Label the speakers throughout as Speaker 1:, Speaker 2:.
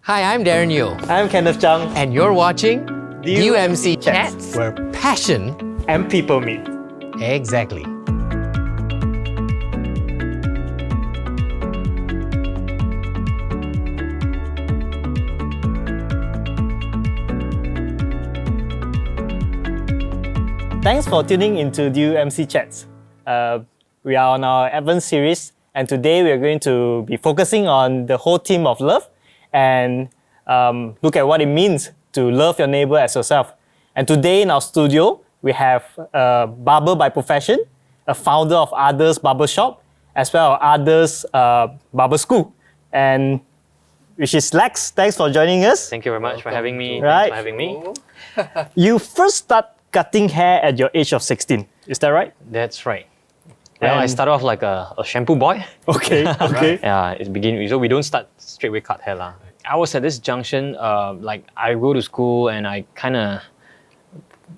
Speaker 1: Hi, I'm Darren Yeo,
Speaker 2: I'm Kenneth Chang,
Speaker 1: and you're watching
Speaker 2: DUMC
Speaker 1: DUMC
Speaker 2: Chats,
Speaker 1: Chats, where passion...
Speaker 2: and people meet.
Speaker 1: Exactly.
Speaker 2: Thanks for tuning into DUMC Chats. We are on our Advent series, and today we are going to be focusing on the whole theme of love and look at what it means to love your neighbor as yourself. And today in our studio, we have a barber by profession, a founder of Others Barber Shop, as well as Others Barber School, and which is Lex. Thanks for joining us.
Speaker 3: Thank you very much for having me.
Speaker 2: Right.
Speaker 3: Thanks for having me.
Speaker 2: You first start cutting hair at your age of 16. Is that right?
Speaker 3: That's right. Well, I
Speaker 2: And-
Speaker 3: started off like a shampoo boy.
Speaker 2: Okay, okay.
Speaker 3: Yeah, it's beginning. So we don't start straight away cut hair lah. I was at this junction, like I go to school and I kind of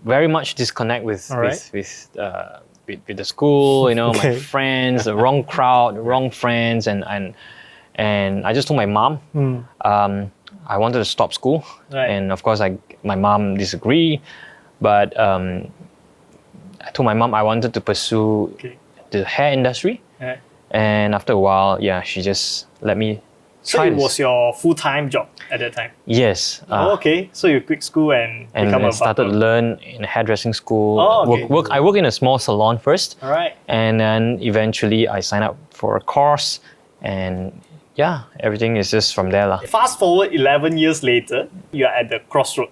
Speaker 3: very much disconnect with
Speaker 2: All right.
Speaker 3: with the school. You know,
Speaker 2: Okay.
Speaker 3: my friends, the wrong crowd, the wrong friends, and I just told my mom. I wanted to stop school,
Speaker 2: Right.
Speaker 3: and of course, my mom disagreed. But I told my mom I wanted to pursue
Speaker 2: Okay.
Speaker 3: the hair industry,
Speaker 2: Right.
Speaker 3: and after a while, yeah, she just let me
Speaker 2: So
Speaker 3: try
Speaker 2: it
Speaker 3: this.
Speaker 2: was your full-time job at that time?
Speaker 3: Yes.
Speaker 2: Okay. So you quit school and
Speaker 3: And
Speaker 2: become
Speaker 3: I
Speaker 2: a
Speaker 3: started to
Speaker 2: barber.
Speaker 3: learn in a hairdressing school.
Speaker 2: Oh, okay.
Speaker 3: I work in a small salon first,
Speaker 2: All right.
Speaker 3: and then eventually I signed up for a course, and yeah, everything is just from there lah.
Speaker 2: Fast forward 11 years later, you are at the crossroad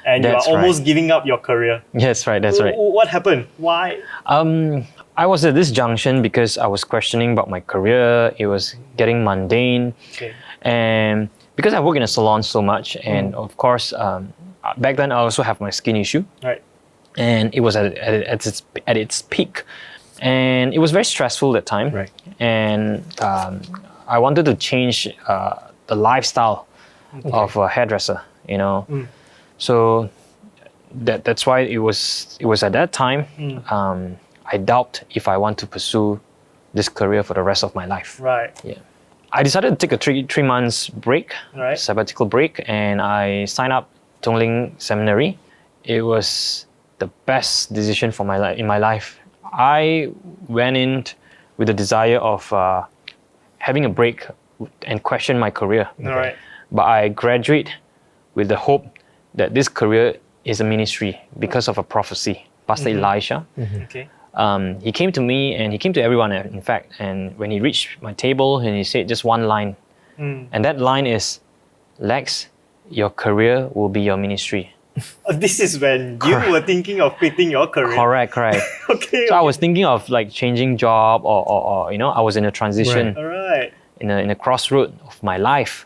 Speaker 2: and
Speaker 3: That's
Speaker 2: you are almost
Speaker 3: right.
Speaker 2: giving up your career.
Speaker 3: Yes, right. That's right.
Speaker 2: What happened? Why?
Speaker 3: I was at this junction because I was questioning about my career. It was getting mundane.
Speaker 2: Okay.
Speaker 3: And because I work in a salon so much, and of course, back then I also have my skin issue,
Speaker 2: Right.
Speaker 3: and it was at its peak, and it was very stressful that time.
Speaker 2: Right.
Speaker 3: And I wanted to change the lifestyle of a hairdresser, you know. So that's why it was at that time. I doubt if I want to pursue this career for the rest of my life.
Speaker 2: Right.
Speaker 3: Yeah. I decided to take a three months break,
Speaker 2: Right.
Speaker 3: sabbatical break, and I signed up Tongling Seminary. It was the best decision for in my life. I went in with the desire of having a break and question my career.
Speaker 2: All right.
Speaker 3: But I graduate with the hope that this career is a ministry because of a prophecy. Pastor Elisha.
Speaker 2: Okay.
Speaker 3: He came to me and he came to everyone, in fact. And when he reached my table, and he said just one line. And that line is, Lex, your career will be your ministry.
Speaker 2: This is when you were thinking of quitting your career.
Speaker 3: Correct.
Speaker 2: Okay.
Speaker 3: So I was thinking of like changing job or you know, I was in a transition,
Speaker 2: All right.
Speaker 3: in a crossroad of my life.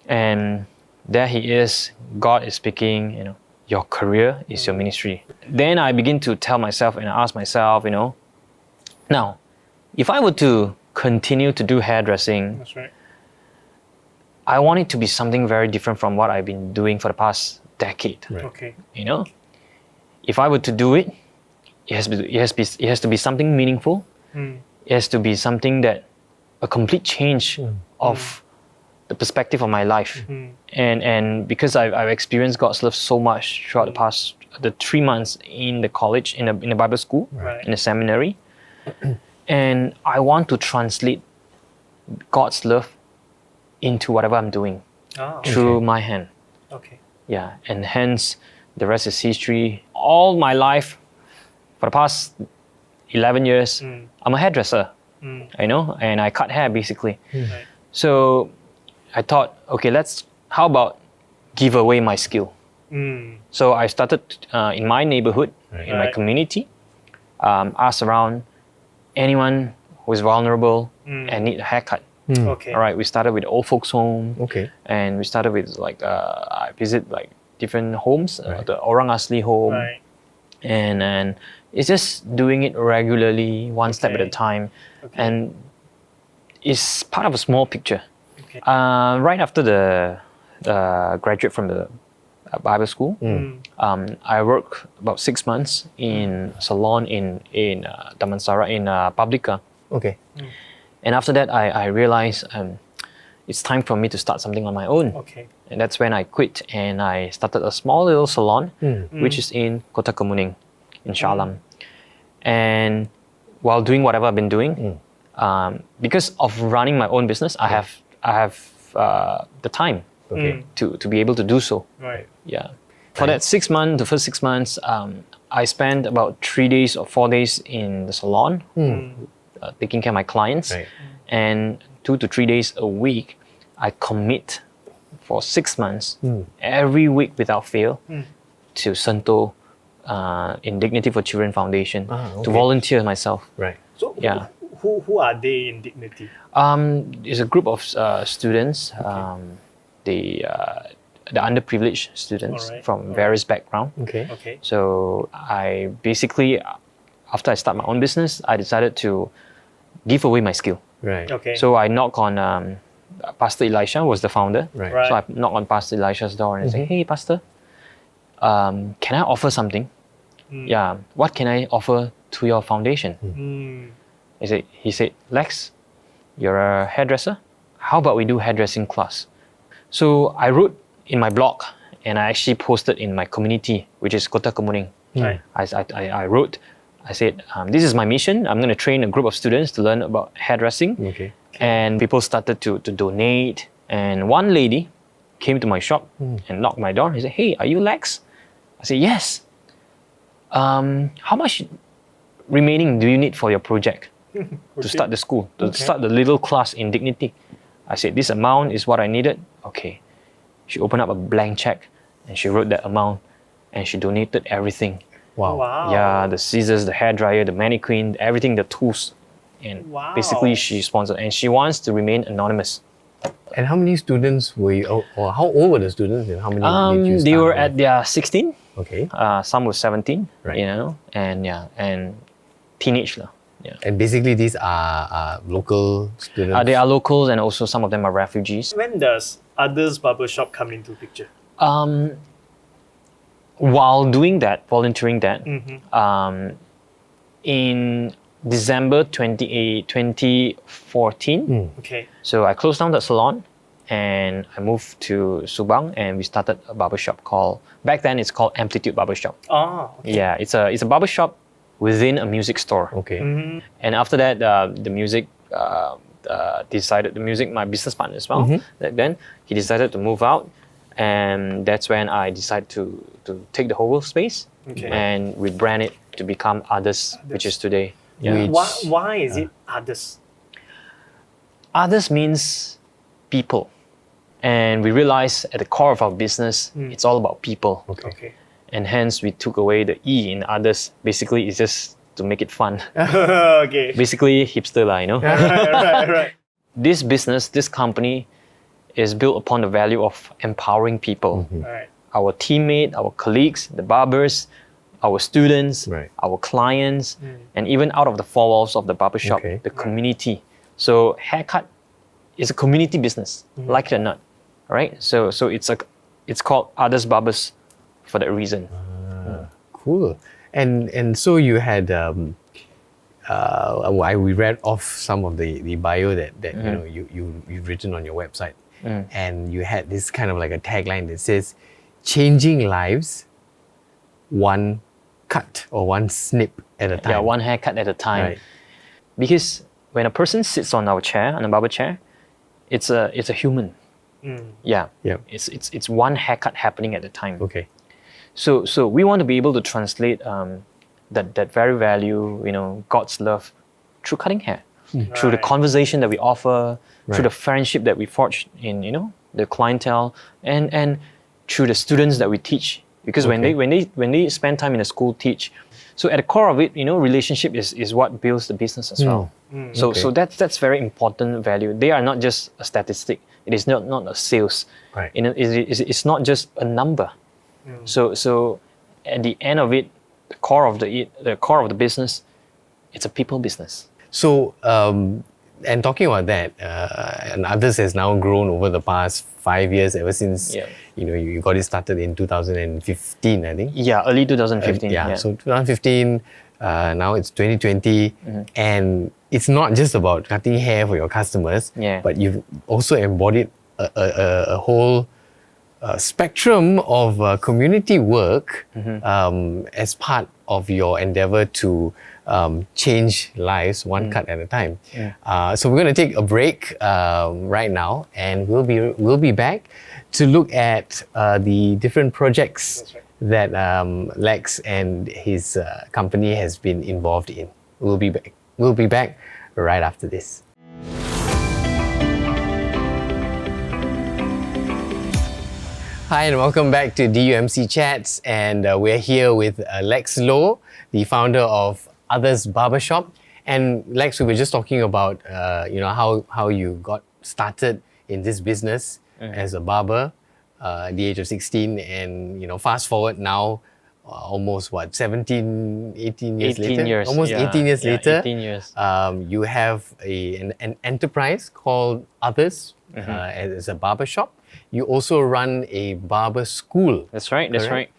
Speaker 3: And there he is, God is speaking, you know, your career is your ministry. Then I begin to tell myself and ask myself, you know, now, if I were to continue to do hairdressing,
Speaker 2: That's right.
Speaker 3: I want it to be something very different from what I've been doing for the past decade.
Speaker 2: Okay.
Speaker 3: You know, if I were to do it, it has to be something meaningful. It has to be something that a complete change of the perspective of my life. And because I've experienced God's love so much throughout the 3 months in the college, in the Bible school,
Speaker 2: Right.
Speaker 3: in the seminary, and I want to translate God's love into whatever I'm doing through my hand.
Speaker 2: Okay.
Speaker 3: Yeah, and hence the rest is history. All my life, for the past 11 years, I'm a hairdresser, you know, and I cut hair basically.
Speaker 2: Right.
Speaker 3: So I thought, okay, how about give away my skill? So I started in my neighborhood, in my
Speaker 2: Right.
Speaker 3: community, asked around anyone who is vulnerable and need a haircut.
Speaker 2: Okay.
Speaker 3: All right, we started with old folks home.
Speaker 1: Okay.
Speaker 3: And we started with I visit like different homes, the Orang Asli home,
Speaker 2: Right.
Speaker 3: and it's just doing it regularly, one step at a
Speaker 2: Okay.
Speaker 3: time,
Speaker 2: Okay.
Speaker 3: and it's part of a small picture.
Speaker 2: Okay.
Speaker 3: Right after the graduate from the Bible school, I worked about 6 months in a salon in Damansara in Publica.
Speaker 1: Okay.
Speaker 3: And after that, I realized it's time for me to start something on my own.
Speaker 2: Okay.
Speaker 3: And that's when I quit and I started a small little salon, which is in Kota Kemuning, in Shalam. And while doing whatever I've been doing, because of running my own business, I have the time to be able to do so.
Speaker 2: Right.
Speaker 3: Yeah. For that 6 months, the first 6 months, I spent about 3 days or 4 days in the salon, taking care of my clients.
Speaker 1: Right.
Speaker 3: And 2 to 3 days a week, I commit for 6 months, every week without fail, to Sento in Dignity for Children Foundation, to volunteer myself.
Speaker 1: Right.
Speaker 2: So
Speaker 3: Yeah.
Speaker 2: who are they in Dignity?
Speaker 3: It's a group of students, the underprivileged students from various backgrounds.
Speaker 1: Okay.
Speaker 2: Okay.
Speaker 3: So I basically, after I start my own business, I decided to give away my skill.
Speaker 1: Right.
Speaker 2: Okay.
Speaker 3: So I knock on Pastor Elisha was the founder.
Speaker 1: Right.
Speaker 2: Right.
Speaker 3: So I knock on Pastor Elisha's door and say, "Hey, Pastor, can I offer something? Yeah, what can I offer to your foundation?" He said, "Lex, you're a hairdresser. How about we do hairdressing class?" So I wrote in my blog and I actually posted in my community, which is Kota Kemuning.
Speaker 2: Right.
Speaker 3: I wrote, I said, this is my mission. I'm going to train a group of students to learn about hairdressing.
Speaker 1: Okay.
Speaker 3: And people started to donate. And one lady came to my shop and knocked my door. He said, "Hey, are you Lex?" I said, "Yes." "How much remaining do you need for your project to start the school, to start the little class in Dignity?" I said, "This amount is what I needed." Okay. She opened up a blank check and she wrote that amount and she donated everything.
Speaker 1: Wow.
Speaker 2: Wow.
Speaker 3: Yeah, the scissors, the hairdryer, the mannequin, everything, the tools. And basically she sponsored and she wants to remain anonymous.
Speaker 1: And how many students were you, or how old were the students and how many did you start
Speaker 3: They were
Speaker 1: with?
Speaker 3: at their 16.
Speaker 1: Okay.
Speaker 3: Some were 17,
Speaker 1: Right.
Speaker 3: you know, and teenage lah. Yeah.
Speaker 1: And basically these are local students?
Speaker 3: They are locals and also some of them are refugees.
Speaker 2: When does Others Barbershop come into picture?
Speaker 3: While doing that, volunteering that, in December 2014,
Speaker 2: Okay.
Speaker 3: so I closed down that salon and I moved to Subang and we started a barbershop called, back then it's called Amplitude Barbershop.
Speaker 2: Ah. Okay.
Speaker 3: Yeah, it's a barbershop within a music store.
Speaker 1: Okay.
Speaker 3: And after that, the music my business partner as well, back then, he decided to move out. And that's when I decided to take the whole space and rebrand it to become Others, which is today. Yeah.
Speaker 2: Why is it Others?
Speaker 3: Others means people. And we realized at the core of our business, it's all about people.
Speaker 2: Okay.
Speaker 3: And hence we took away the E in Others. Basically, it's just to make it fun.
Speaker 2: Okay.
Speaker 3: Basically, hipster lah, you know.
Speaker 2: right.
Speaker 3: This business, this company is built upon the value of empowering people.
Speaker 2: Right.
Speaker 3: Our teammate, our colleagues, the barbers, our students,
Speaker 1: Right.
Speaker 3: our clients, and even out of the four walls of the barbershop, the community. So haircut is a community business, like it or not, right? So it's called Others Barbers for that reason.
Speaker 1: Cool. And so you had we read off some of the bio that you know you've written on your website, and you had this kind of like a tagline that says, "Changing lives, one cut or one snip at a time."
Speaker 3: Yeah, one haircut at a time.
Speaker 1: Right.
Speaker 3: Because when a person sits on our chair, on a barber chair, it's a human. Yeah.
Speaker 1: Yep.
Speaker 3: It's one haircut happening at a time.
Speaker 1: Okay.
Speaker 3: So we want to be able to translate that very value, you know, God's love, through cutting hair, through the conversation that we offer, through the friendship that we forge in, you know, the clientele, and through the students that we teach. Because when they spend time in the school, teach. So at the core of it, you know, relationship is what builds the business as well. So that's very important value. They are not just a statistic. It is not a sales.
Speaker 1: Right.
Speaker 3: You know, it's not just a number. So at the end of it, the core of the business, it's a people business.
Speaker 1: So and talking about that, and Others has now grown over the past 5 years, ever since you know you got it started in 2015, I think.
Speaker 3: Yeah, early 2015.
Speaker 1: So 2015, Now it's 2020, and it's not just about cutting hair for your customers, but you've also embodied a whole spectrum of community work as part of your endeavor to change lives one cut at a time. So we're going to take a break right now, and we'll be back to look at the different projects that Lex and his company has been involved in. We'll be back. We'll be back right after this. Hi and welcome back to DUMC Chats, and we're here with Lex Low, the founder of Others Barbershop. And Lex, we were just talking about how you got started in this business as a barber at the age of 16, and fast forward now almost 18 years later. Almost 18 years later.
Speaker 3: 18 years.
Speaker 1: You have an enterprise called Others as a barbershop. You also run a barber school.
Speaker 3: That's right, that's right.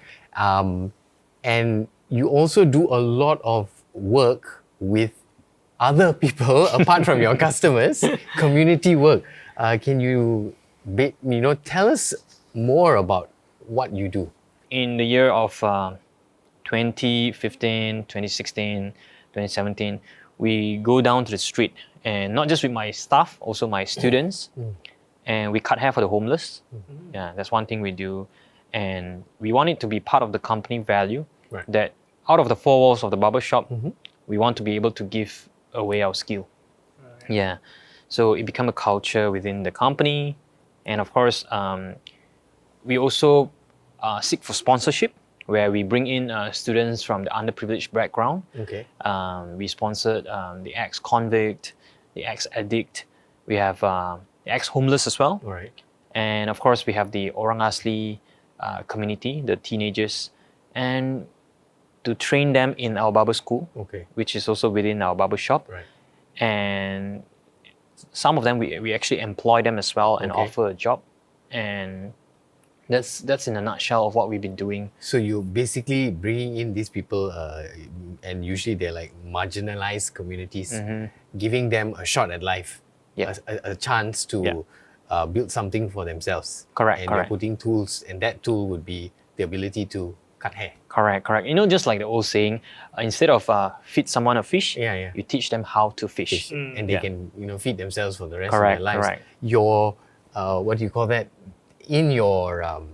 Speaker 1: And you also do a lot of work with other people apart from your customers, community work. Can you tell us more about what you do?
Speaker 3: In the year of 2015, 2016, 2017, we go down to the street, and not just with my staff, also my students. And we cut hair for the homeless. Yeah, that's one thing we do. And we want it to be part of the company value, that out of the four walls of the barbershop, we want to be able to give away our skill. Yeah, so it became a culture within the company. And of course, we also seek for sponsorship, where we bring in students from the underprivileged background. We sponsored the ex-convict, the ex-addict. We have the ex-homeless as well. And of course, we have the Orang Asli community, the teenagers, and to train them in our barber school, which is also within our barber shop. And some of them, we actually employ them as well and offer a job. And that's in a nutshell of what we've been doing.
Speaker 1: So you're basically bringing in these people, and usually they're like marginalized communities, giving them a shot at life, a chance to build something for themselves. And you're putting tools, and that tool would be the ability to cut hair.
Speaker 3: Correct. Just like the old saying, instead of feed someone a fish, you teach them how to fish.
Speaker 1: And they can feed themselves for the rest of their lives. Your, what do you call that? In your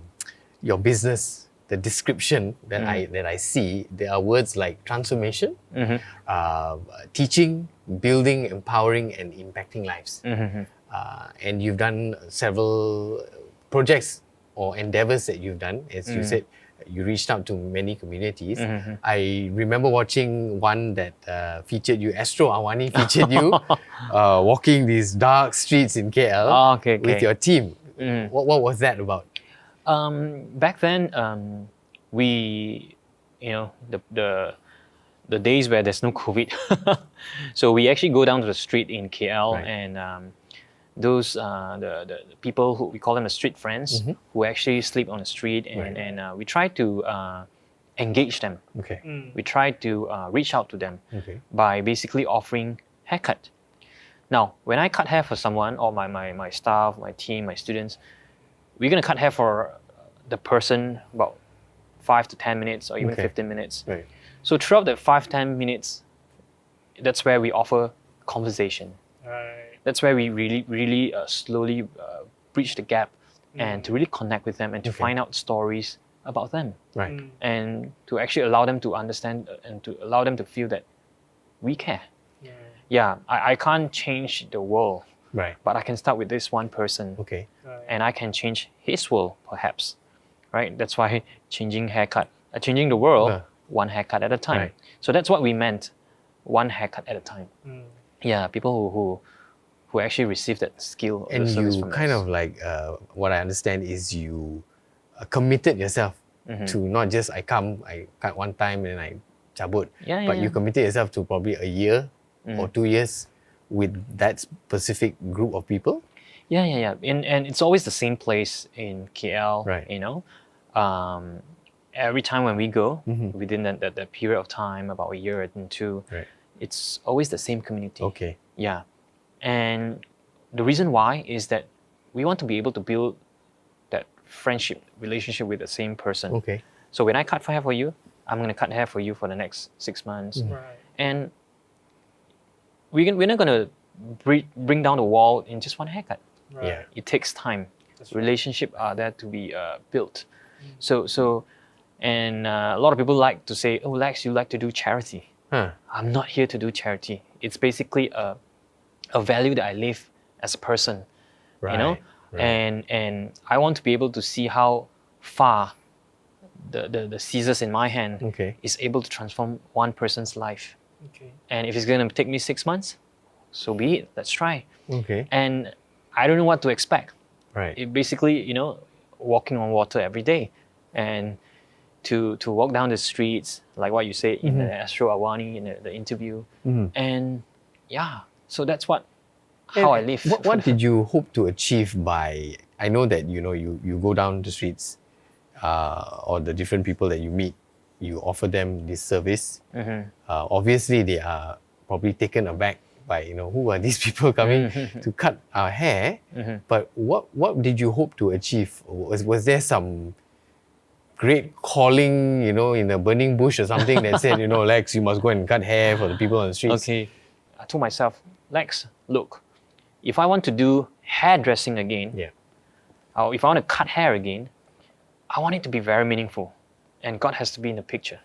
Speaker 1: business, the description that I see, there are words like transformation, teaching, building, empowering, and impacting lives. And you've done several projects or endeavors that you've done. As you said, you reached out to many communities. I remember watching one that featured you, Astro Awani featured you, walking these dark streets in KL with your team. What was that about?
Speaker 3: Back then, we, the days where there's no COVID, so we actually go down to the street in KL, and those the people who we call them the street friends, who actually sleep on the street, and we try to engage them. We try to reach out to them by basically offering haircut. Now, when I cut hair for someone, or my staff, my team, my students, we're going to cut hair for the person about 5 to 10 minutes or even 15 minutes. So throughout that 5-10 minutes, that's where we offer conversation. That's where we really slowly bridge the gap and to really connect with them and to find out stories about them. And to actually allow them to understand and to allow them to feel that we care. I can't change the world, but I can start with this one person, and I can change his world, perhaps. That's why changing the world, one haircut at a time. So that's what we meant, one haircut at a time. People who actually receive that skill.
Speaker 1: And you kind of like, what I understand is you committed yourself to not just I cut one time and I cabut, but you committed yourself to probably a year or 2 years with that specific group of people?
Speaker 3: And it's always the same place in KL, every time when we go, within that period of time, about a year and two,
Speaker 1: Right.
Speaker 3: it's always the same community.
Speaker 1: Okay.
Speaker 3: Yeah. And the reason why is that we want to be able to build that friendship, relationship with the same person.
Speaker 1: Okay.
Speaker 3: So when I cut hair for you, I'm going to cut hair for you for the next 6 months.
Speaker 2: Right.
Speaker 3: And we're not going to bring down the wall in just one haircut.
Speaker 2: Right.
Speaker 1: Yeah.
Speaker 3: It takes time.
Speaker 2: That's right.
Speaker 3: Relationships are there to be built. And a lot of people like to say, oh, Lex, you like to do charity.
Speaker 1: Huh.
Speaker 3: I'm not here to do charity. It's basically a value that I live as a person,
Speaker 1: Right.
Speaker 3: you know?
Speaker 1: Right.
Speaker 3: And I want to be able to see how far the scissors in my hand
Speaker 1: Okay.
Speaker 3: is able to transform one person's life.
Speaker 2: Okay.
Speaker 3: And if it's going to take me 6 months, so be it. Let's try.
Speaker 1: Okay.
Speaker 3: And I don't know what to expect.
Speaker 1: Right.
Speaker 3: It basically, you know, walking on water every day, and to walk down the streets, like what you said in the Astro Awani in the interview, and yeah, so that's how I live.
Speaker 1: What did you hope to achieve by? I know that you go down the streets, or the different people that you meet, you offer them this service. Obviously, they are probably taken aback by who are these people coming to cut our hair. But what did you hope to achieve? Was there some great calling, in a burning bush or something that said, Lex, you must go and cut hair for the people on the streets?
Speaker 3: Okay, I told myself, Lex, look, if I want to do hairdressing again,
Speaker 1: Yeah.
Speaker 3: or if I want to cut hair again, I want it to be very meaningful, and God has to be in the picture.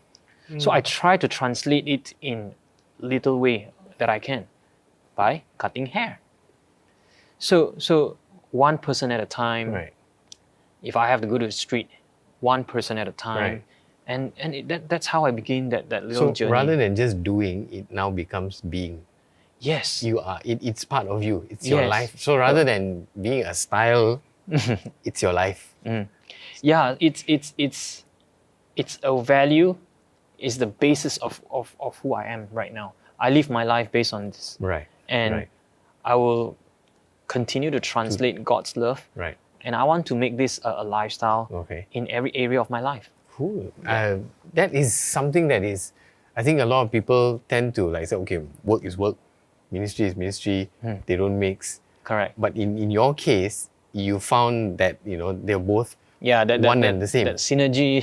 Speaker 3: So I try to translate it in little way that I can by cutting hair. So one person at a time.
Speaker 1: Right.
Speaker 3: If I have to go to the street, one person at a time.
Speaker 1: Right.
Speaker 3: And that's how I begin that little
Speaker 1: So
Speaker 3: journey.
Speaker 1: rather than just doing, it now becomes being.
Speaker 3: Yes.
Speaker 1: You are. It's part of you. It's your
Speaker 3: Yes.
Speaker 1: life. So rather than being a style, it's your life.
Speaker 3: Yeah, it's a value, is the basis of who I am right now. I live my life based on this.
Speaker 1: Right.
Speaker 3: And
Speaker 1: right.
Speaker 3: I will continue to translate God's love.
Speaker 1: Right.
Speaker 3: And I want to make this a lifestyle
Speaker 1: Okay.
Speaker 3: in every area of my life.
Speaker 1: Cool. That is something that is, I think a lot of people tend to say, okay, work is work, ministry is ministry. They don't mix.
Speaker 3: Correct.
Speaker 1: But in your case, you found that they're both
Speaker 3: Yeah,
Speaker 1: one and the same.
Speaker 3: That synergy.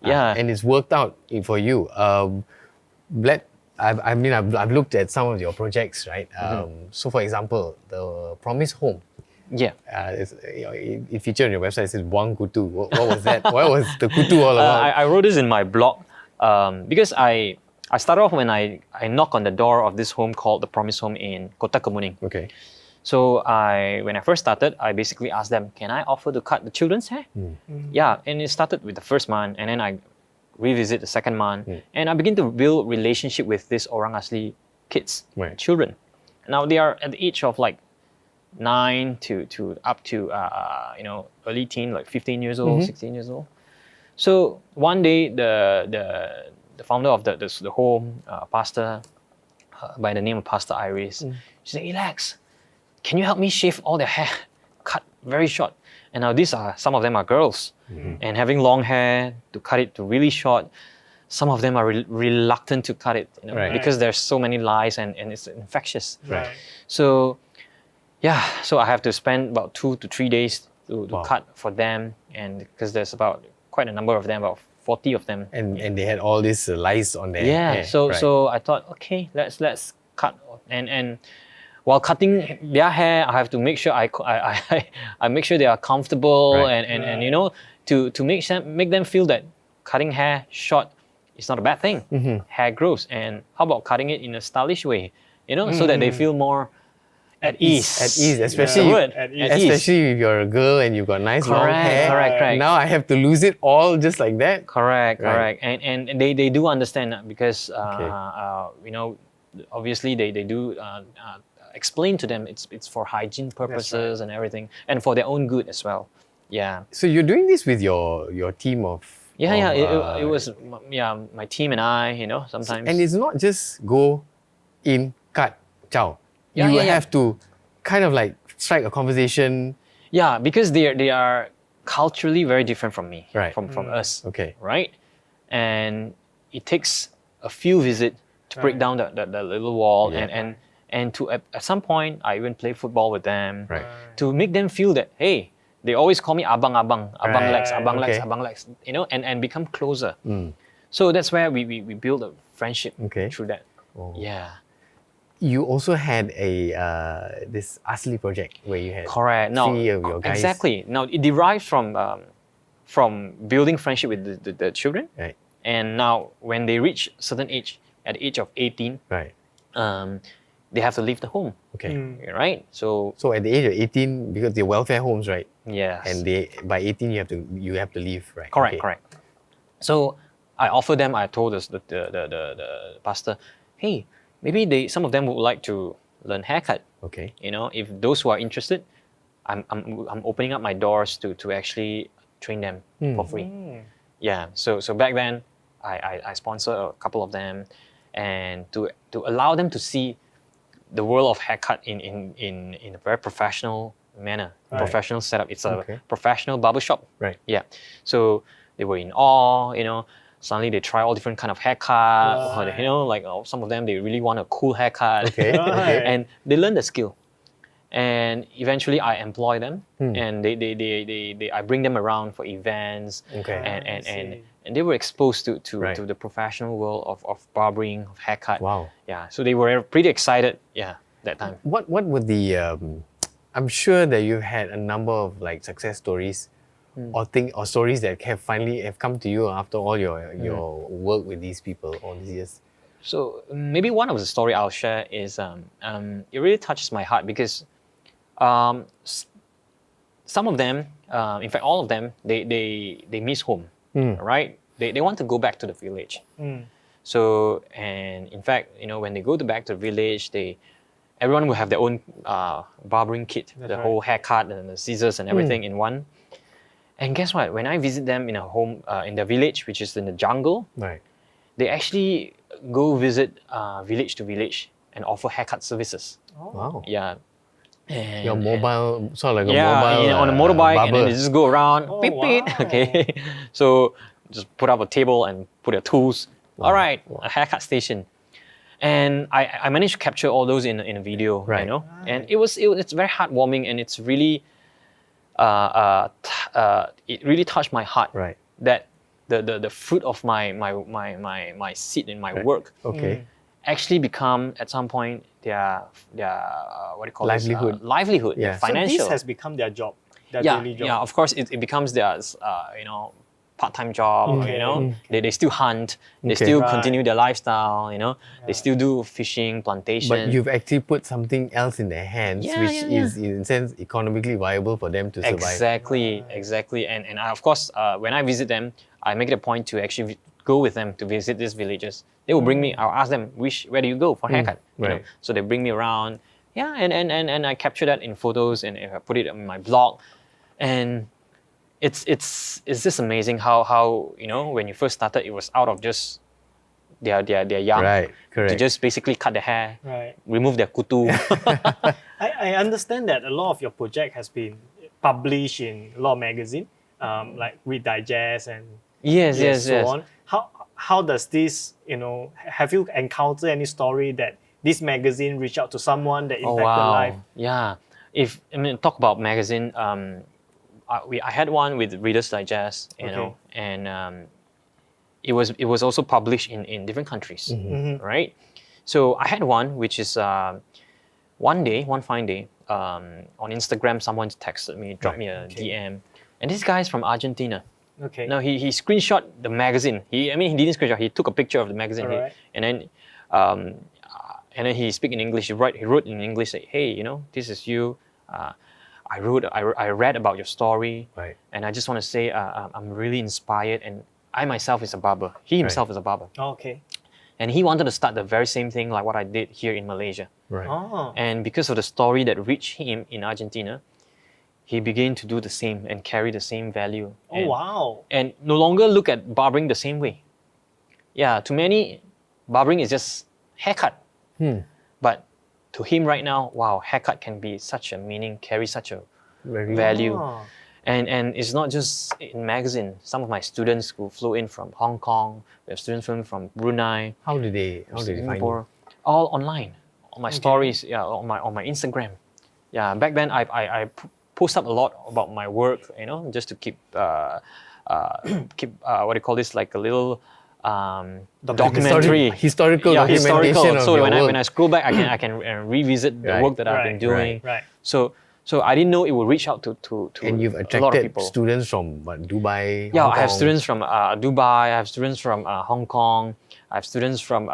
Speaker 3: Yeah.
Speaker 1: And it's worked out for you. I've looked at some of your projects, right? So for example, the Promise Home.
Speaker 3: Yeah.
Speaker 1: It featured on your website. It says Buang Kutu. What was that? What was the kutu all about?
Speaker 3: I wrote this in my blog because I started off when I knocked on the door of this home called the Promise Home in Kota Kemuning.
Speaker 1: Okay.
Speaker 3: So when I first started, I basically asked them, can I offer to cut the children's hair? Yeah, and it started with the first month, and then I revisit the second month, and I begin to build relationship with these Orang Asli kids,
Speaker 1: Right.
Speaker 3: children. Now they are at the age of 9 to up to early teen, 15 years old, 16 years old. So one day the founder of the home, pastor by the name of Pastor Iris, she said, Lex, can you help me shave all their hair, cut very short? And now some of them are girls, and having long hair, to cut it to really short, some of them are reluctant to cut it,
Speaker 1: Right.
Speaker 3: because there's so many lice and it's infectious.
Speaker 1: Right.
Speaker 3: So I have to spend about 2 to 3 days to
Speaker 1: Wow.
Speaker 3: cut for them, and because there's about quite a number of them, about 40 of them.
Speaker 1: And they had all this lice on their
Speaker 3: Yeah,
Speaker 1: hair.
Speaker 3: so
Speaker 1: right.
Speaker 3: so I thought, okay, let's cut, and while cutting their hair, I have to make sure I make sure they are comfortable,
Speaker 1: Right.
Speaker 3: and to make them feel that cutting hair short is not a bad thing. Hair grows, and how about cutting it in a stylish way, so that they feel more at ease.
Speaker 1: At ease,
Speaker 3: That's
Speaker 1: especially
Speaker 3: the word.
Speaker 2: At ease.
Speaker 3: At ease.
Speaker 1: Especially if you're a girl and you've got nice long
Speaker 3: Correct,
Speaker 1: hair.
Speaker 3: correct.
Speaker 1: Now I have to lose it all just like that.
Speaker 3: Correct,
Speaker 1: Right.
Speaker 3: correct. And they do understand that, because obviously they do explain to them it's for hygiene purposes and everything, and for their own good as well. Yeah.
Speaker 1: So you're doing this with your team of
Speaker 3: Yeah,
Speaker 1: of,
Speaker 3: it was my team and I, sometimes.
Speaker 1: And it's not just go in, cut, ciao.
Speaker 3: Yeah,
Speaker 1: you
Speaker 3: yeah, yeah.
Speaker 1: have to kind of strike a conversation.
Speaker 3: Yeah, because they are culturally very different from me,
Speaker 1: Right.
Speaker 3: from us,
Speaker 1: Okay.
Speaker 3: right? And it takes a few visits to break down that little wall,
Speaker 1: Yeah.
Speaker 3: and to at some point I even play football with them,
Speaker 1: Right.
Speaker 3: to make them feel that, hey, they always call me abang
Speaker 1: Right.
Speaker 3: Lex, abang Lex,
Speaker 1: Okay.
Speaker 3: abang Lex, and become closer. So that's where we build a friendship
Speaker 1: Okay.
Speaker 3: through that.
Speaker 1: Oh.
Speaker 3: Yeah.
Speaker 1: You also had a this Asli project where you had
Speaker 3: Correct. No,
Speaker 1: 3 of your guys.
Speaker 3: exactly. Now it derives from building friendship with the children,
Speaker 1: Right.
Speaker 3: and now when they reach certain age, at the age of 18,
Speaker 1: Right.
Speaker 3: they have to leave the home,
Speaker 1: Okay.
Speaker 3: right? So
Speaker 1: So at the age of 18, because they're welfare homes, right?
Speaker 3: yes,
Speaker 1: And they by 18 you have to leave, right?
Speaker 3: correct,
Speaker 1: Okay.
Speaker 3: correct. So I offered them. I told us the pastor, hey, maybe some of them would like to learn haircut.
Speaker 1: Okay.
Speaker 3: If those who are interested, I'm opening up my doors to actually train them for free. Yeah. So back then, I sponsored a couple of them, and to allow them to see the world of haircut in a very professional manner, professional setup. It's a professional barbershop.
Speaker 1: Right.
Speaker 3: Yeah. So they were in awe. Suddenly they try all different kind of haircut. Like some of them they really want a cool haircut.
Speaker 1: Okay. Okay.
Speaker 3: And they learn the skill. And eventually I employ them, and I bring them around for events,
Speaker 1: Okay.
Speaker 3: and they were exposed to
Speaker 1: Right.
Speaker 3: the professional world of barbering, of haircut.
Speaker 1: Wow.
Speaker 3: Yeah, so they were pretty excited. Yeah, that time.
Speaker 1: What were the I'm sure that you've had a number of like success stories or stories that finally come to you after all your work with these people all these years.
Speaker 3: So maybe one of the story I'll share is it really touches my heart because some of them, in fact all of them, they miss home, right? They want to go back to the village. So, and in fact, when they go back to the village, everyone will have their own barbering kit, whole haircut and the scissors and everything in one. And guess what? When I visit them in a home, in their village, which is in the jungle,
Speaker 1: Right.
Speaker 3: they actually go visit village to village and offer haircut services.
Speaker 1: Wow.
Speaker 3: Yeah. And,
Speaker 1: Your mobile, sort of like a
Speaker 3: yeah,
Speaker 1: mobile
Speaker 3: on a motorbike, and then
Speaker 1: barber.
Speaker 3: they just go around, beep, beep,
Speaker 2: wow.
Speaker 3: okay. So just put up a table and put your tools. All right, a haircut station. And I managed to capture all those in a video,
Speaker 1: Right.
Speaker 3: And it's very heartwarming, and it's really it really touched my heart.
Speaker 1: Right.
Speaker 3: That the fruit of my seed in my work
Speaker 1: Okay.
Speaker 3: actually become at some point their what do you call
Speaker 1: Livelihood.
Speaker 3: this? Livelihood,
Speaker 1: Yeah.
Speaker 3: their
Speaker 1: So
Speaker 3: financial.
Speaker 2: So this has become their job, their
Speaker 3: yeah,
Speaker 2: daily job.
Speaker 3: yeah. Of course, it becomes their part-time job.
Speaker 2: Okay.
Speaker 3: They still hunt. They
Speaker 1: Okay.
Speaker 3: still
Speaker 2: Right.
Speaker 3: continue their lifestyle. They still do fishing, plantation.
Speaker 1: But you've actually put something else in their hands,
Speaker 3: Yeah,
Speaker 1: which
Speaker 3: yeah,
Speaker 1: is in a sense economically viable for them to survive.
Speaker 3: Exactly. And I, of course, when I visit them, I make it a point to actually go with them to visit these villages. They will bring me. I'll ask them, where do you go for haircut?
Speaker 1: right.
Speaker 3: So they bring me around. Yeah, and I capture that in photos and I put it on my blog, and it's just amazing how when you first started, it was out of just they're young,
Speaker 1: Right. Correct.
Speaker 3: to just basically cut their hair,
Speaker 2: Right.
Speaker 3: remove their kutu.
Speaker 2: I understand that a lot of your project has been published in a lot of magazines, like Read Digest and
Speaker 3: yes.
Speaker 2: so on. How does this, have you encountered any story that this magazine reached out to someone that impacted life?
Speaker 3: Yeah. Talk about magazine, I had one with Reader's Digest, and it was also published in different countries, right? So I had one which is one fine day, on Instagram, someone texted me, dropped me a DM, and this guy is from Argentina.
Speaker 2: Okay.
Speaker 3: Now he screenshot the magazine. He didn't screenshot. He took a picture of the magazine,
Speaker 2: Alright.
Speaker 3: and then he speak in English. He wrote in English, say, hey, this is you. I read about your story,
Speaker 1: Right.
Speaker 3: and I just want to say I'm really inspired. And I myself is a barber. He himself is a barber,
Speaker 2: Okay.
Speaker 3: and he wanted to start the very same thing like what I did here in Malaysia.
Speaker 1: Right.
Speaker 2: Oh.
Speaker 3: And because of the story that reached him in Argentina, he began to do the same and carry the same value.
Speaker 2: Oh, wow.
Speaker 3: And no longer look at barbering the same way. Yeah, to many, barbering is just haircut. But to him right now, wow, haircut can be such a meaning, carry such a
Speaker 1: Very
Speaker 3: value.
Speaker 2: Oh.
Speaker 3: And it's not just in magazine. Some of my students who flew in from Hong Kong, we have students from Brunei,
Speaker 1: How did they find you?
Speaker 3: Singapore, all online, on my stories, on my Instagram. Yeah, back then I post up a lot about my work, just to keep what do you call this, like a little documentary,
Speaker 1: historical documentation of
Speaker 3: So
Speaker 1: your
Speaker 3: when
Speaker 1: work.
Speaker 3: I scroll back, I can revisit the
Speaker 1: Right.
Speaker 3: work that I've been doing.
Speaker 2: Right.
Speaker 3: So I didn't know it would reach out to
Speaker 1: And you've
Speaker 3: a lot of
Speaker 1: attracted
Speaker 3: people.
Speaker 1: students from Dubai,
Speaker 3: Yeah,
Speaker 1: Hong
Speaker 3: I have
Speaker 1: Kong.
Speaker 3: students from Dubai. I have students from Hong Kong. I have students from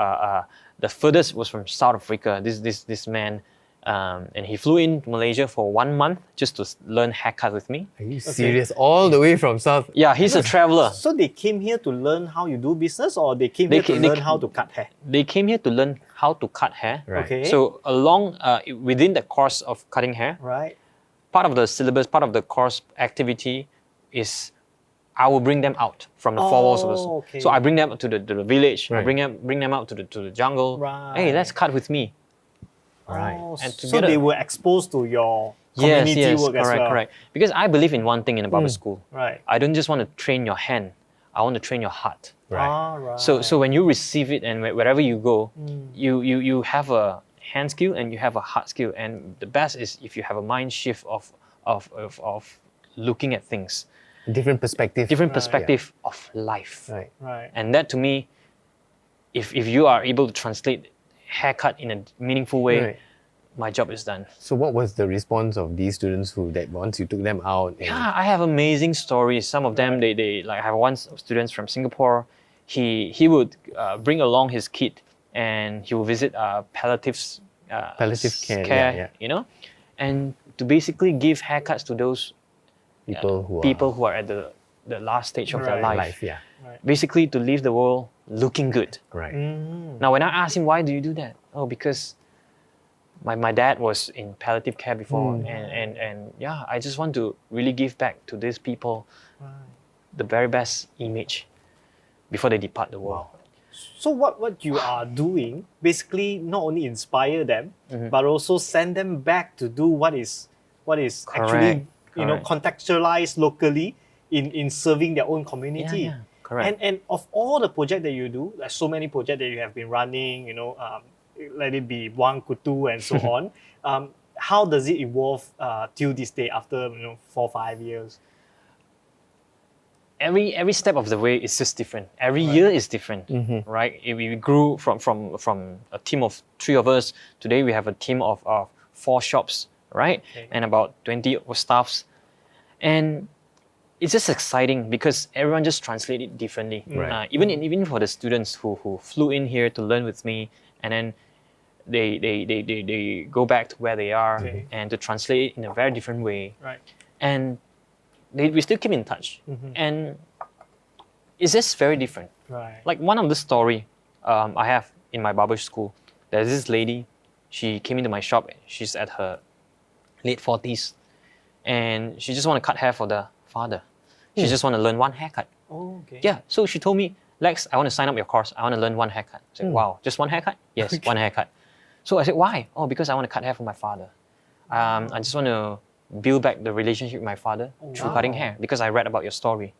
Speaker 3: the furthest was from South Africa. This man, and he flew in to Malaysia for 1 month just to learn haircut with me.
Speaker 1: Are you serious? All the way from South?
Speaker 3: Yeah, he's a traveler.
Speaker 2: So they came here to learn how you do business, or they came here to learn how to cut hair?
Speaker 3: They came here to learn how to cut hair.
Speaker 1: Right.
Speaker 2: Okay.
Speaker 3: So along within the course of cutting hair,
Speaker 2: Right.
Speaker 3: part of the syllabus, part of the course activity is I will bring them out from the four walls of the school.
Speaker 2: okay.
Speaker 3: So I bring them to the village. I
Speaker 1: Right.
Speaker 3: bring them out to the jungle.
Speaker 2: Right.
Speaker 3: Hey, let's cut with me.
Speaker 1: Right.
Speaker 2: Oh,
Speaker 3: And
Speaker 2: so
Speaker 3: together-
Speaker 2: they were exposed to your
Speaker 3: Yes,
Speaker 2: community work as
Speaker 3: correct,
Speaker 2: well.
Speaker 3: correct. Because I believe in one thing in a barber school.
Speaker 2: Right.
Speaker 3: I don't just want to train your hand. I want to train your heart.
Speaker 1: Right.
Speaker 2: Ah, right.
Speaker 3: So when you receive it and wherever you go, you have a hand skill and you have a heart skill. And the best is if you have a mind shift of looking at things,
Speaker 1: Different perspective.
Speaker 3: different perspective of life.
Speaker 1: Right.
Speaker 2: Right.
Speaker 3: And that to me, if you are able to translate haircut in a meaningful way,
Speaker 1: Right.
Speaker 3: my job is done.
Speaker 1: So what was the response of these students that once you took them out? And
Speaker 3: Yeah, I have amazing stories. Some of them, they like I have one student from Singapore. He would bring along his kid and he will visit palliative
Speaker 1: care, yeah.
Speaker 3: and to basically give haircuts to those
Speaker 1: people
Speaker 3: who are at the last stage of their
Speaker 2: Right.
Speaker 3: life.
Speaker 1: yeah.
Speaker 3: Basically to leave the world looking good.
Speaker 1: Right.
Speaker 3: Now, when I asked him, why do you do that? Oh, because my dad was in palliative care before, and yeah, I just want to really give back to these people the very best image before they depart the world.
Speaker 2: So what you are doing basically not only inspire them, but also send them back to do what is actually
Speaker 3: Correct.
Speaker 2: contextualized locally in serving their own community.
Speaker 3: Yeah, correct.
Speaker 2: And of all the projects that you do, there's so many projects that you have been running, let it be Wang Kutu and so on. How does it evolve till this day after 4 or 5 years?
Speaker 3: Every step of the way is just different. Every year is different, right? We grew from a team of 3 of us. Today we have a team of 4 shops, right?
Speaker 2: Okay.
Speaker 3: And about 20 staffs. And it's just exciting because everyone just translates it differently.
Speaker 1: Right.
Speaker 3: Even for the students who flew in here to learn with me, and then they go back to where they are
Speaker 2: Okay.
Speaker 3: and to translate it in a very different way.
Speaker 2: Right.
Speaker 3: And we still keep in touch. And it's just very different.
Speaker 2: Right.
Speaker 3: Like one of the story I have in my barber school, there's this lady, she came into my shop, she's at her late 40s, and she just want to cut hair for the father. She just want to learn one haircut.
Speaker 2: Oh, okay.
Speaker 3: Yeah, so she told me, Lex, I want to sign up your course. I want to learn one haircut. I said, wow, just one haircut? Yes, one haircut. So I said, why? Oh, because I want to cut hair for my father. I just want to build back the relationship with my father through cutting hair because I read about your story.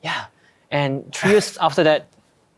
Speaker 3: Yeah. And 3 years after that,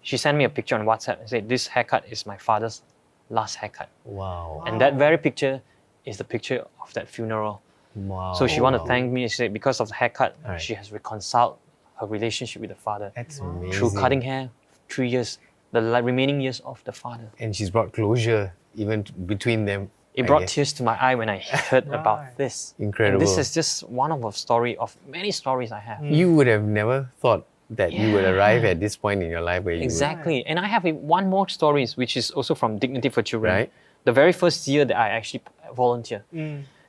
Speaker 3: she sent me a picture on WhatsApp and said, this haircut is my father's last haircut.
Speaker 1: Wow.
Speaker 3: And that very picture is the picture of that funeral.
Speaker 1: Wow.
Speaker 3: So she wanted to thank me. She said because of the haircut,
Speaker 1: Right.
Speaker 3: she has reconciled her relationship with the father
Speaker 1: That's amazing.
Speaker 3: through cutting hair 3 years, the remaining years of the father.
Speaker 1: And she's brought closure even between them.
Speaker 3: It
Speaker 1: I
Speaker 3: brought
Speaker 1: guess.
Speaker 3: tears to my eye when I heard about this.
Speaker 1: Incredible.
Speaker 3: And this is just one of a story of many stories I have.
Speaker 1: You would have never thought that you would arrive at this point in your life where you
Speaker 3: Exactly. And I have one more story, which is also from Dignity for Children.
Speaker 1: Right.
Speaker 3: The very first year that I actually volunteered.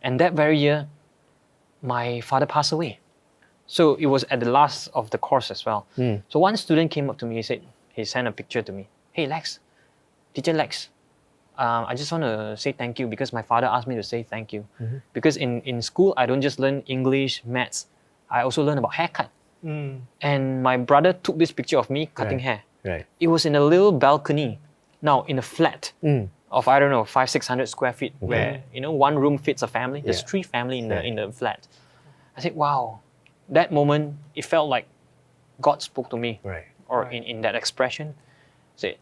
Speaker 3: And that very year, my father passed away. So it was at the last of the course as well. So one student came up to me, he sent a picture to me. Hey Lex, teacher Lex, I just want to say thank you because my father asked me to say thank you. Because in school, I don't just learn English, maths, I also learn about haircut. And my brother took this picture of me cutting
Speaker 1: Right.
Speaker 3: hair.
Speaker 1: Right.
Speaker 3: It was in a little balcony, now in a flat of, I don't know, 500-600 square feet where, one room fits a family. There's
Speaker 1: Yeah.
Speaker 3: 3 family in
Speaker 1: Right.
Speaker 3: the flat. I said, wow, that moment, it felt like God spoke to me,
Speaker 1: Right.
Speaker 3: or in that expression, say,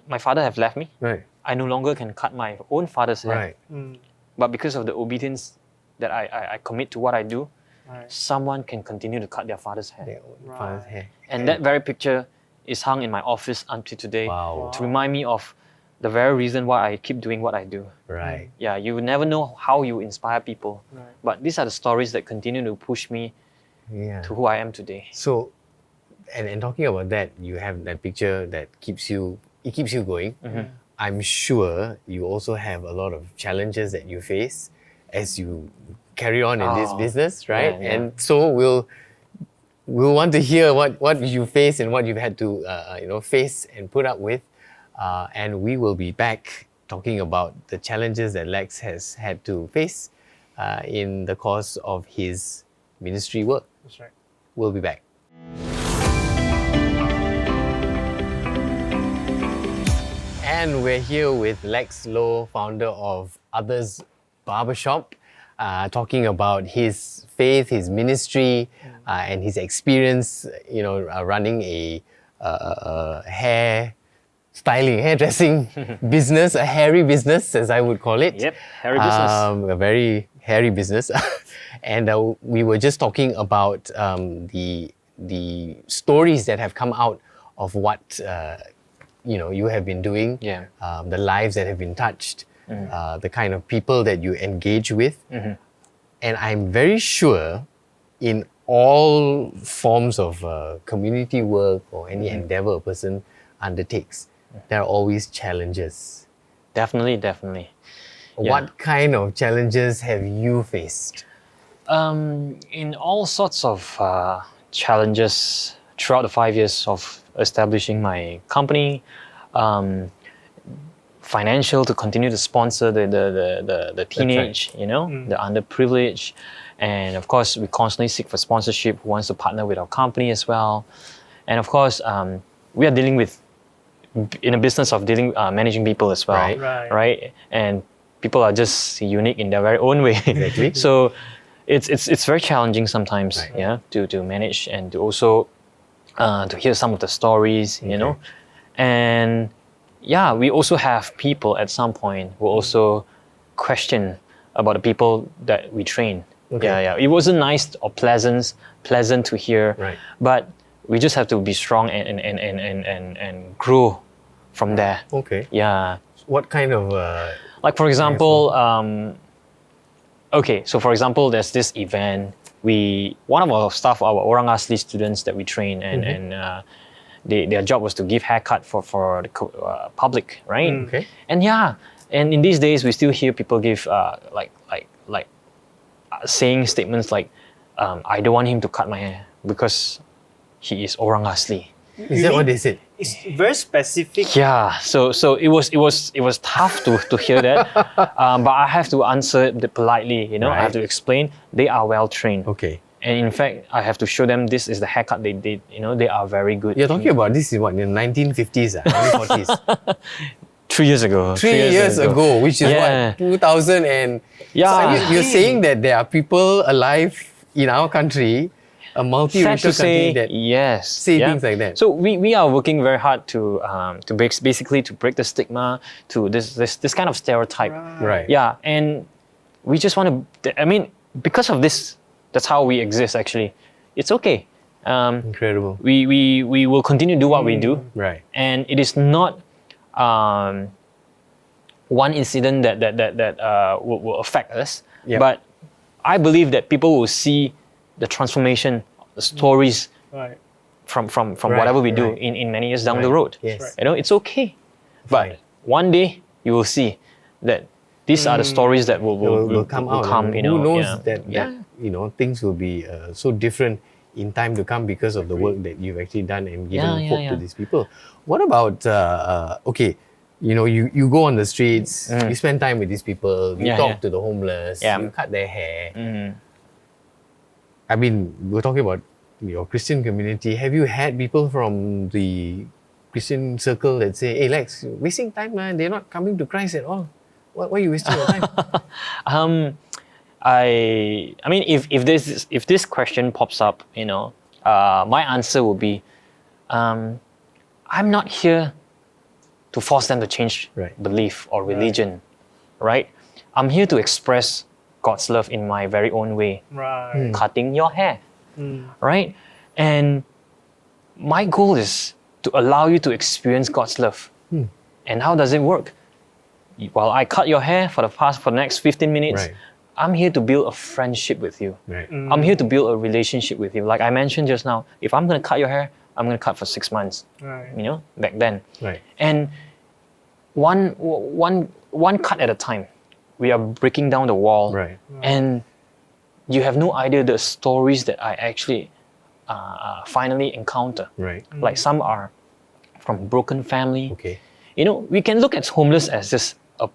Speaker 3: my father have left me.
Speaker 1: Right.
Speaker 3: I no longer can cut my own father's hair.
Speaker 1: Right.
Speaker 3: But because of the obedience that I commit to what I do, someone can continue to cut their father's hair.
Speaker 1: Their own father's hair.
Speaker 3: And that very picture is hung in my office until today
Speaker 1: Wow.
Speaker 3: to remind me of the very reason why I keep doing what I do.
Speaker 1: Right.
Speaker 3: Yeah, you never know how you inspire people. But these are the stories that continue to push me
Speaker 1: Yeah.
Speaker 3: to who I am today.
Speaker 1: So, and talking about that, you have that picture that keeps you going. I'm sure you also have a lot of challenges that you face as you carry on in this business, right?
Speaker 3: yeah.
Speaker 1: And so we'll want to hear what you face and what you've had to face and put up with, and we will be back talking about the challenges that Lex has had to face in the course of his ministry work.
Speaker 2: That's right.
Speaker 1: We'll be back. And we're here with Lex Low, founder of Others Barbershop, talking about his faith, his ministry, and his experience, running a hairdressing business, a hairy business, as I would call it.
Speaker 3: Yep, hairy business.
Speaker 1: A very hairy business. And we were just talking about the stories that have come out of what you have been doing, the lives that have been touched, the kind of people that you engage with. And I'm very sure in all forms of community work or any endeavor a person undertakes, there are always challenges.
Speaker 3: Definitely.
Speaker 1: What kind of challenges have you faced?
Speaker 3: In all sorts of challenges throughout the 5 years of establishing my company, financial to continue to sponsor the teenage, the underprivileged, and of course we constantly seek for sponsorship who wants to partner with our company as well, and of course we are dealing with in a business of managing people as well, right? And people are just unique in their very own way.
Speaker 1: Exactly.
Speaker 3: So it's very challenging sometimes, to manage and to also to hear some of the stories, and we also have people at some point who also question about the people that we train. It wasn't nice or pleasant to hear, but we just have to be strong and grow from there.
Speaker 1: What kind of
Speaker 3: like for example, so for example, there's this event. One of our staff, our Orang Asli students that we train, and their job was to give haircut for the public, right? And in these days we still hear people give saying statements like, I don't want him to cut my hair because he is Orang Asli.
Speaker 1: Is that what they said?
Speaker 2: It's very specific.
Speaker 3: Yeah, so it was tough to hear that, but I have to answer it politely. I have to explain they are well trained. And in fact, I have to show them this is the haircut they did. They are very good.
Speaker 1: You're talking about this in what, in the 1950s, 1940s?
Speaker 3: 3 years ago.
Speaker 1: 3 years ago, which is what, 2000 and...
Speaker 3: Yeah.
Speaker 1: So you're saying that there are people alive in our country, a multiracial country that say things like that.
Speaker 3: So we are working very hard to basically break the stigma to this kind of stereotype.
Speaker 1: Right.
Speaker 3: Yeah, and we just want to. Because of this, that's how we exist. Actually, it's okay.
Speaker 1: Incredible.
Speaker 3: We will continue to do what we do.
Speaker 1: Right.
Speaker 3: And it is not one incident that will affect us. But I believe that people will see the transformation, the stories from whatever we do in many years down the road.
Speaker 1: Yes.
Speaker 3: It's okay. But one day you will see that these are the stories that will
Speaker 1: come out. Who knows that things will be so different in time to come because of the work that you've actually done and given hope to these people. What about you go on the streets, you spend time with these people, you talk to the homeless, you cut their hair. We're talking about your Christian community. Have you had people from the Christian circle that say, "Hey Lex, wasting time, man, they're not coming to Christ at all. Why are you wasting your time?"
Speaker 3: I mean, if this question pops up, my answer will be, I'm not here to force them to change belief or religion, right? I'm here to express God's love in my very own way.
Speaker 2: Right.
Speaker 3: Cutting your hair, right? And my goal is to allow you to experience God's love. And how does it work? While I cut your hair for the next 15 minutes, I'm here to build a friendship with you. I'm here to build a relationship with you. Like I mentioned just now, if I'm going to cut your hair, I'm going to cut for 6 months. Back then. And one cut at a time, we are breaking down the wall. And you have no idea the stories that I actually finally encounter. Like some are from broken family. We can look at homeless as just a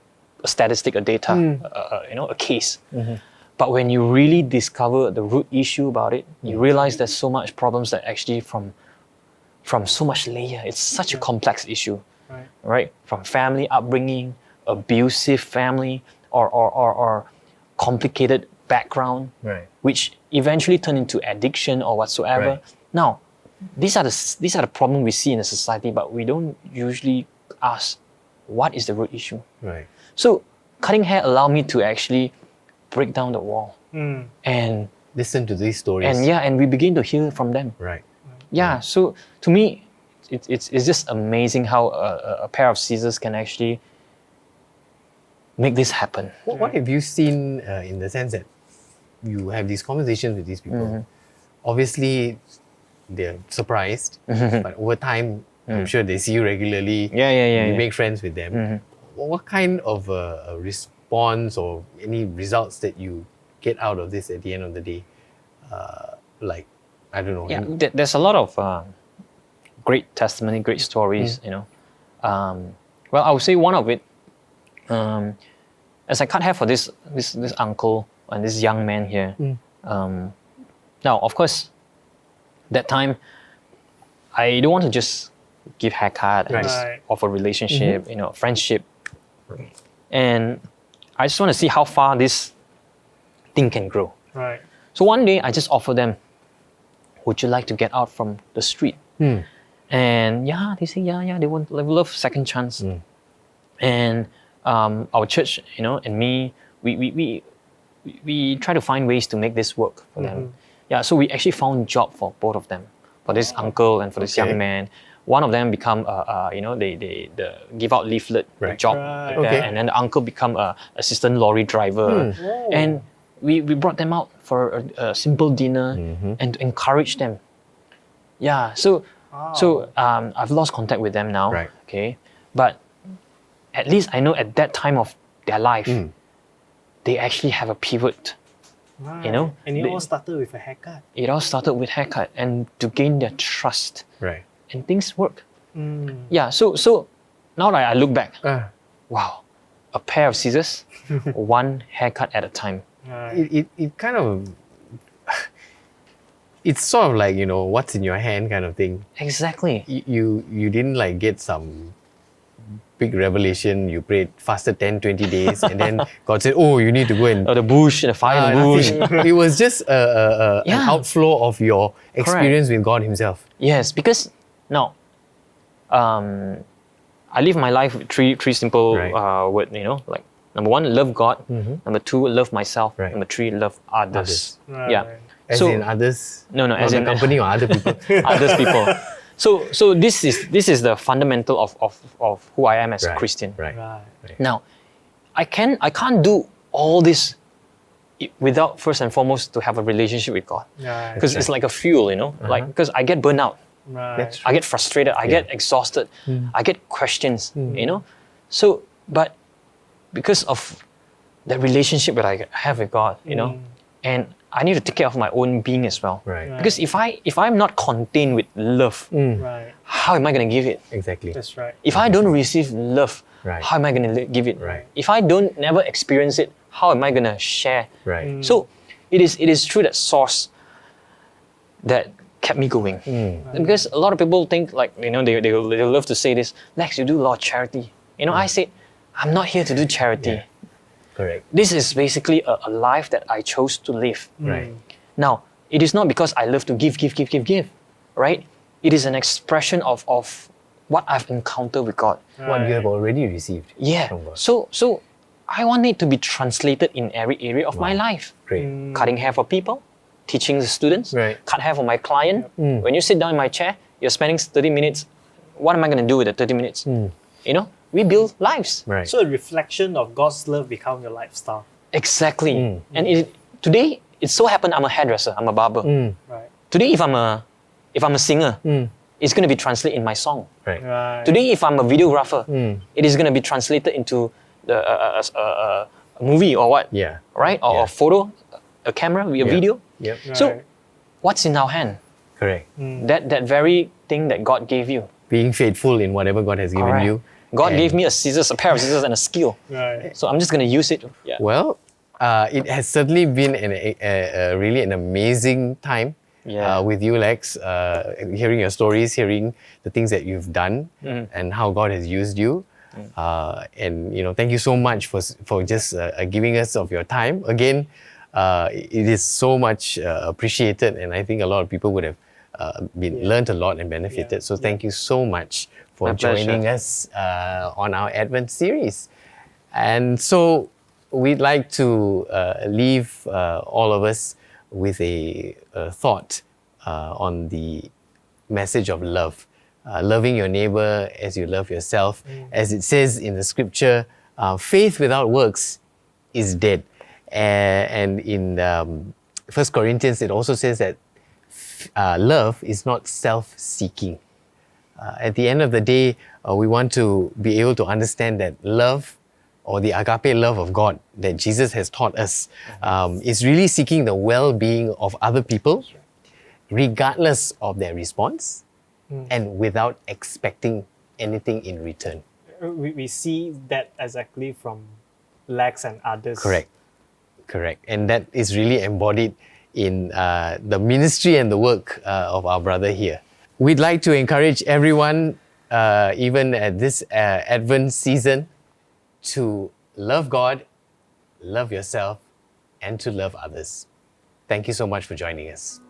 Speaker 3: statistic, a data, a case. But when you really discover the root issue about it, you realize there's so much problems that actually from so much layer. It's such a complex issue, right? From family upbringing, abusive family, or complicated background, which eventually turn into addiction or whatsoever. Now, these are the problem we see in the society, but we don't usually ask, what is the root issue? So cutting hair allowed me to actually break down the wall and
Speaker 1: listen to these stories.
Speaker 3: And we begin to hear from them. So to me, it's just amazing how a pair of scissors can actually make this happen.
Speaker 1: What have you seen in the sense that you have these conversations with these people? Obviously, they're surprised, but over time, I'm sure they see you regularly. You make friends with them. What kind of a response or any results that you get out of this at the end of the day? I don't know.
Speaker 3: There's a lot of great testimony, great stories. Well, I would say one of it. As I cut hair for this uncle and this young man here. Now, of course, that time, I don't want to just give haircut and just offer relationship, friendship. And I just want to see how far this thing can grow. So one day, I just offer them, would you like to get out from the street? And they say, they would love second chance. And our church, and me, we try to find ways to make this work for them. So we actually found job for both of them, for this uncle and for this young man. One of them become, they give out leaflet, job, and then the uncle become a assistant lorry driver. And we brought them out for a simple dinner and to encourage them. So I've lost contact with them now. But at least I know at that time of their life, they actually have a pivot.
Speaker 2: And it all started with a haircut.
Speaker 3: It all started with haircut and to gain their trust. And things work. So now that I look back, wow, a pair of scissors, one haircut at a time.
Speaker 1: It kind of, it's sort of like, what's in your hand kind of thing.
Speaker 3: Exactly.
Speaker 1: You didn't get some big revelation, you prayed, fasted 10, 20 days, and then God said, oh, you need to go and...
Speaker 3: the bush, the fire in the bush.
Speaker 1: It was just an outflow of your experience with God Himself.
Speaker 3: Yes, because now, I live my life with three simple words, like number one, love God. Number two, love myself. Number three, love others.
Speaker 1: As in others?
Speaker 3: No, as in
Speaker 1: company or other people?
Speaker 3: Others people. So this is the fundamental of who I am as a Christian. Now, I can't do all this without first and foremost to have a relationship with God. Because it's like a fuel, like because I get burnt out. I get frustrated, I get exhausted, I get questions, So, but because of the relationship that I have with God, and I need to take care of my own being as well. Because if I'm not contained with love, how am I going to give it?
Speaker 1: Exactly.
Speaker 2: That's right.
Speaker 3: If I don't receive love, how am I going to give it? If I don't never experience it, how am I going to share? So it is through that source that kept me going. Because a lot of people think they love to say this, Lex, you do a lot of charity. I say, I'm not here to do charity.
Speaker 1: Correct.
Speaker 3: This is basically a life that I chose to live.
Speaker 1: Right.
Speaker 3: Now, it is not because I love to give, right? It is an expression of what I've encountered with God.
Speaker 1: What you have already received.
Speaker 3: Yeah.
Speaker 1: From God.
Speaker 3: So I want it to be translated in every area of my life.
Speaker 1: Great.
Speaker 3: Cutting hair for people, teaching the students,
Speaker 1: Right.
Speaker 3: cut hair for my client. When you sit down in my chair, you're spending 30 minutes. What am I going to do with the 30 minutes? You know, we build lives.
Speaker 1: Right.
Speaker 2: So a reflection of God's love become your lifestyle.
Speaker 3: Exactly. And today, it so happened I'm a hairdresser, I'm a barber.
Speaker 2: Right.
Speaker 3: Today, if I'm a singer, it's going to be translated in my song.
Speaker 1: Right.
Speaker 2: Right.
Speaker 3: Today, if I'm a videographer, it is going to be translated into a movie or what?
Speaker 1: Yeah.
Speaker 3: Right? Or
Speaker 1: Yeah.
Speaker 3: a photo, a camera, a video.
Speaker 1: Yep.
Speaker 3: So,
Speaker 2: Right.
Speaker 3: what's in our hand?
Speaker 1: Correct.
Speaker 3: That very thing that God gave you.
Speaker 1: Being faithful in whatever God has given
Speaker 3: Correct.
Speaker 1: you.
Speaker 3: God
Speaker 1: And-
Speaker 3: gave me a pair of scissors and a skill.
Speaker 2: Right.
Speaker 3: So I'm just going to use it. Yeah.
Speaker 1: Well, it has certainly been really an amazing time
Speaker 3: Yeah.
Speaker 1: with you, Lex. Hearing your stories, hearing the things that you've done, and how God has used you. And thank you so much for just giving us of your time. Again, it is so much appreciated, and I think a lot of people would have learned a lot and benefited. So thank you so much for
Speaker 3: My pleasure.
Speaker 1: joining us on our Advent series. And so we'd like to leave all of us with a thought on the message of love. Loving your neighbor as you love yourself. As it says in the scripture, faith without works is dead. And in 1 Corinthians, it also says that love is not self-seeking. At the end of the day, we want to be able to understand that love, or the agape love of God that Jesus has taught us, is really seeking the well-being of other people, regardless of their response, and without expecting anything in return.
Speaker 2: We see that exactly from Lex and others.
Speaker 1: Correct. And that is really embodied in the ministry and the work of our brother here. We'd like to encourage everyone, even at this Advent season, to love God, love yourself, and to love others. Thank you so much for joining us.